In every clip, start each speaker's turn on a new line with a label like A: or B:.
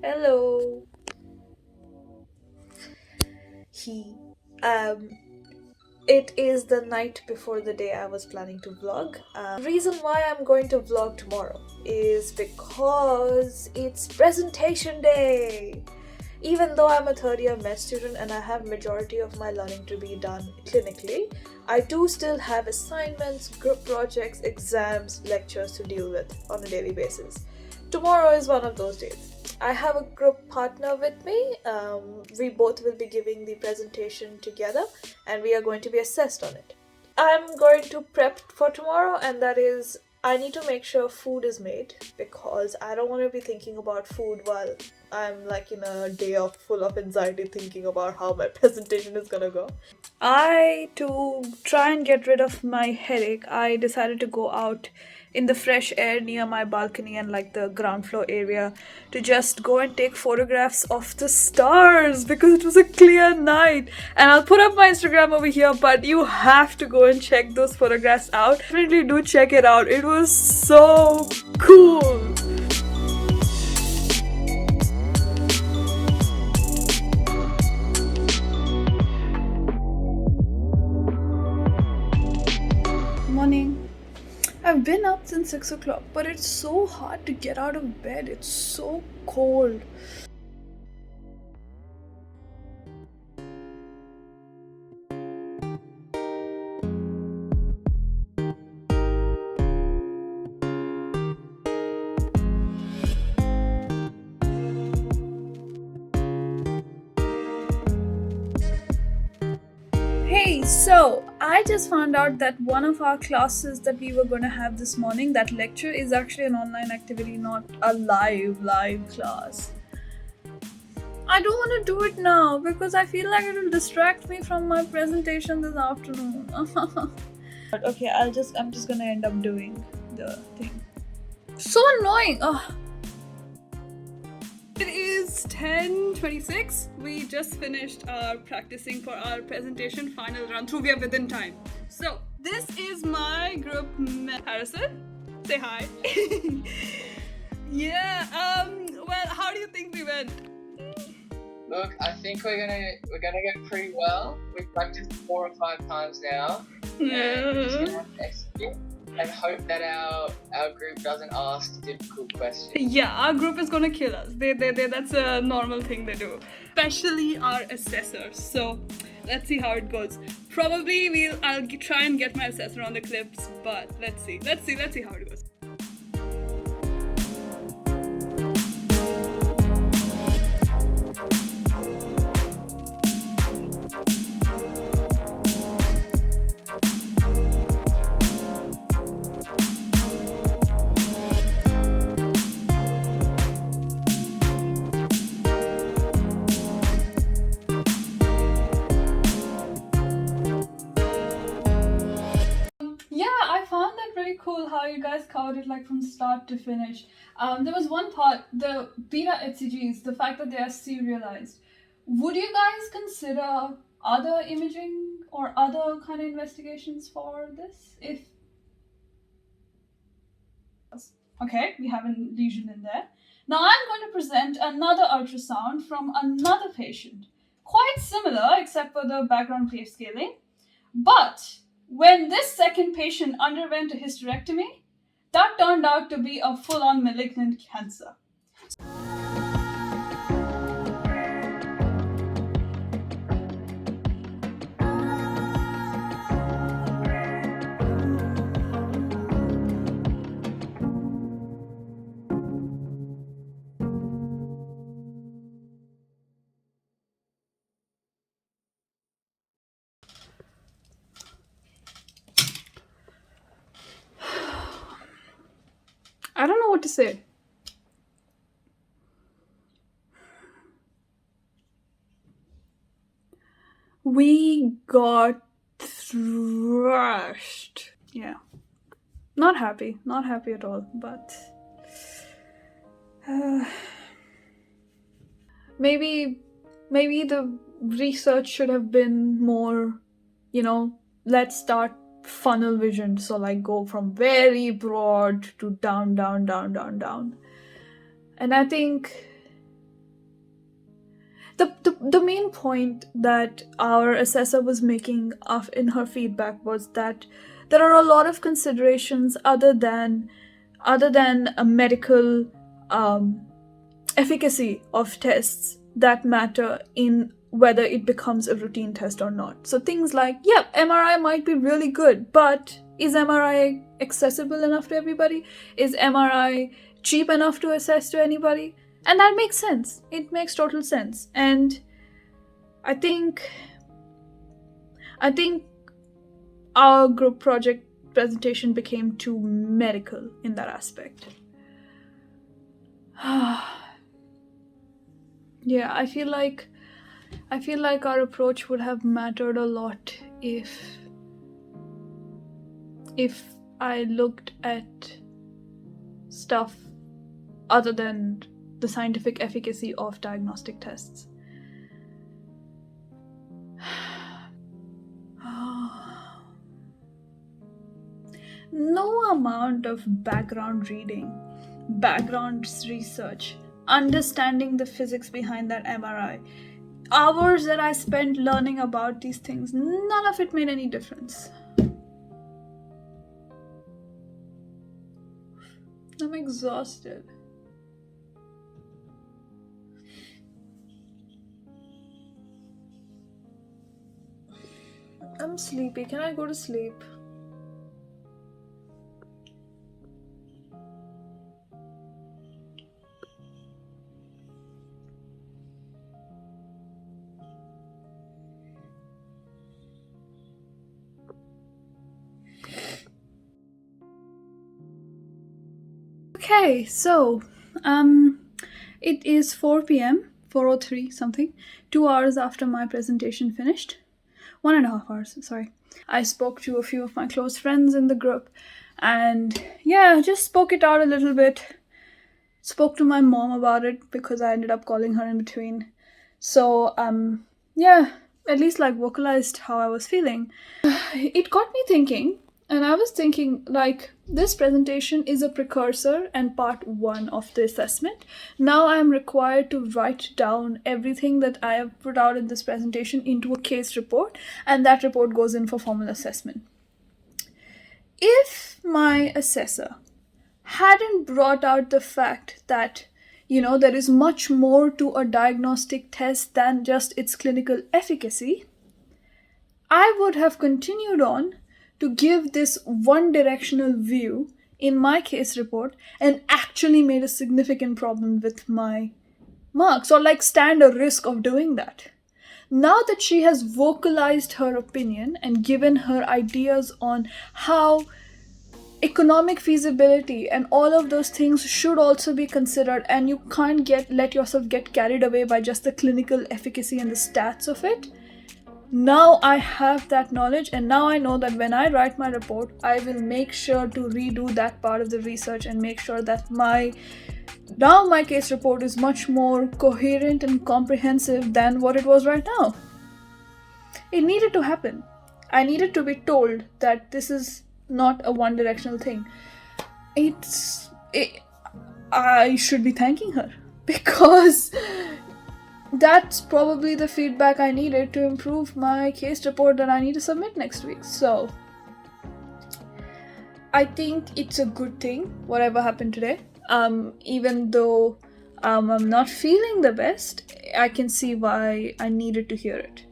A: Hello. He um it is the night before the day I was planning to vlog. Reason why I'm going to vlog tomorrow is because it's presentation day. Even though I'm a third year med student and I have majority of my learning to be done clinically, I do still have assignments, group projects, exams, lectures to deal with on a daily basis. Tomorrow is one of those days. I have a group partner with me. We both will be giving the presentation together and we are going to be assessed on it. I'm going to prep for tomorrow, and that is I need to make sure food is made because I don't want to be thinking about food while I'm like in a day of full of anxiety thinking about how my presentation is gonna go. To try and get rid of my headache, I decided to go out in the fresh air near my balcony and like the ground floor area to just go and take photographs of the stars because it was a clear night. And I'll put up my Instagram over here, but you have to go and check those photographs out. Definitely do check it out. It was so cool. Morning. I've been up since 6 o'clock, but it's so hard to get out of bed. It's so cold. Hey, so I just found out that one of our classes that we were going to have this morning, that lecture, is actually an online activity, not a live class. I don't want to do it now because I feel like it will distract me from my presentation this afternoon. But okay, I'm just gonna end up doing the thing. So annoying. Ugh. It is 10:26. We just finished our practicing for our presentation final run through. We are within time. So this is my group. Harrison, say hi. Yeah. Well, how do you think we went?
B: Look, I think we're gonna get pretty well. We've practiced 4 or 5 times now. And we're just gonna have to execute and hope that our group doesn't ask difficult questions.
A: Yeah, our group is gonna kill us. That's a normal thing they do, especially our assessors. So let's see how it goes. Probably I'll try and get my assessor on the clips, but let's see how it goes. Yeah, I found that very cool how you guys covered it like from start to finish. There was one part, the beta HCGs, the fact that they are serialized. Would you guys consider other imaging or other kind of investigations for this? If okay, we have a lesion in there. Now I'm going to present another ultrasound from another patient. Quite similar, except for the background plate scaling. But when this second patient underwent a hysterectomy, that turned out to be a full-on malignant cancer. I don't know what to say. We got thrashed. Yeah. Not happy at all, but maybe the research should have been more, let's start funnel vision. So like go from very broad to down. And I think the main point that our assessor was making in her feedback was that there are a lot of considerations other than a medical efficacy of tests that matter in whether it becomes a routine test or not. So things like, yeah, MRI might be really good, but is MRI accessible enough to everybody? Is MRI cheap enough to assess to anybody? And that makes sense. It makes total sense. And I think our group project presentation became too medical in that aspect. Yeah, I feel like our approach would have mattered a lot if I looked at stuff other than the scientific efficacy of diagnostic tests. No amount of background reading, background research, understanding the physics behind that MRI, hours that I spent learning about these things, none of it made any difference. I'm exhausted. I'm sleepy. Can I go to sleep? Okay, so it is 4 p.m, 4:03 something, 2 hours after my presentation finished. 1.5 hours, sorry. I spoke to a few of my close friends in the group, and yeah, just spoke it out a little bit. Spoke to my mom about it because I ended up calling her in between. So yeah, at least like vocalized how I was feeling. It got me thinking. And I was thinking, like, this presentation is a precursor and part 1 of the assessment. Now I am required to write down everything that I have put out in this presentation into a case report, and that report goes in for formal assessment. If my assessor hadn't brought out the fact that, there is much more to a diagnostic test than just its clinical efficacy, I would have continued on to give this one-directional view in my case report and actually made a significant problem with my marks, or like stand a risk of doing that. Now that she has vocalized her opinion and given her ideas on how economic feasibility and all of those things should also be considered, and you can't let yourself get carried away by just the clinical efficacy and the stats of it, now I have that knowledge, and now I know that when I write my report, I will make sure to redo that part of the research and make sure that my case report is much more coherent and comprehensive than what it was right now. It needed to happen. I needed to be told that this is not a one-directional thing. I should be thanking her, because that's probably the feedback I needed to improve my case report that I need to submit next week. So I think it's a good thing, whatever happened today. Even though I'm not feeling the best, I can see why I needed to hear it.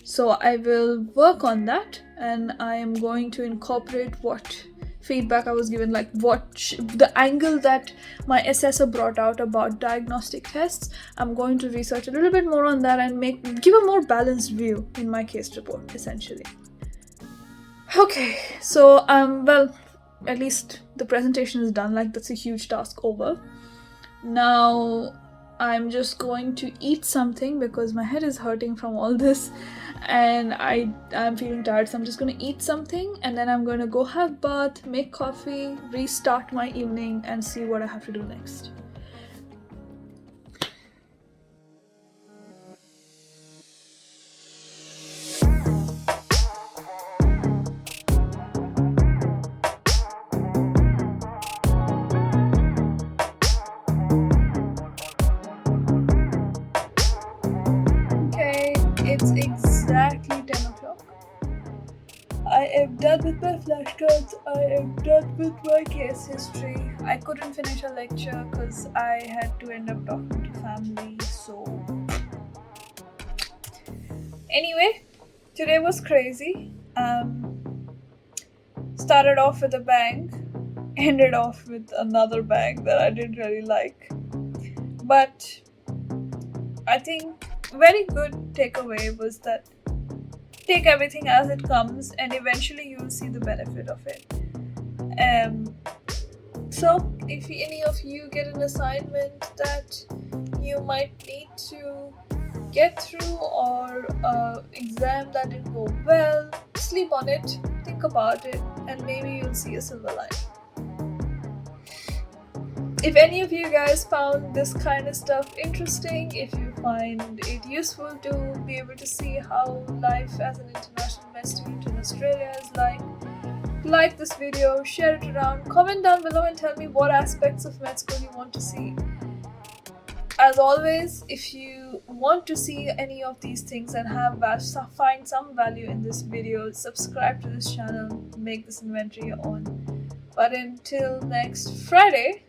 A: So I will work on that, and I am going to incorporate what feedback I was given, like the angle that my assessor brought out about diagnostic tests. I'm going to research a little bit more on that and give a more balanced view in my case report, essentially. Okay, so well, at least the presentation is done. Like, that's a huge task over. Now I'm just going to eat something because my head is hurting from all this, and I'm feeling tired, so I'm just going to eat something, and then I'm going to go have bath, make coffee, restart my evening, and see what I have to do next. It's exactly 10 o'clock. I am done with my flashcards. I am done with my case history. I couldn't finish a lecture because I had to end up talking to family. So, anyway, today was crazy. Started off with a bang, ended off with another bang that I didn't really like. But I think very good takeaway was that take everything as it comes and eventually you'll see the benefit of it. So if any of you get an assignment that you might need to get through or exam that didn't go well, sleep on it, think about it, and maybe you'll see a silver lining. If any of you guys found this kind of stuff interesting, if you find it useful to be able to see how life as an international med student in Australia is like this video, share it around, comment down below and tell me what aspects of med school you want to see. As always, if you want to see any of these things and find some value in this video, subscribe to this channel, make this inventory your own. But until next Friday,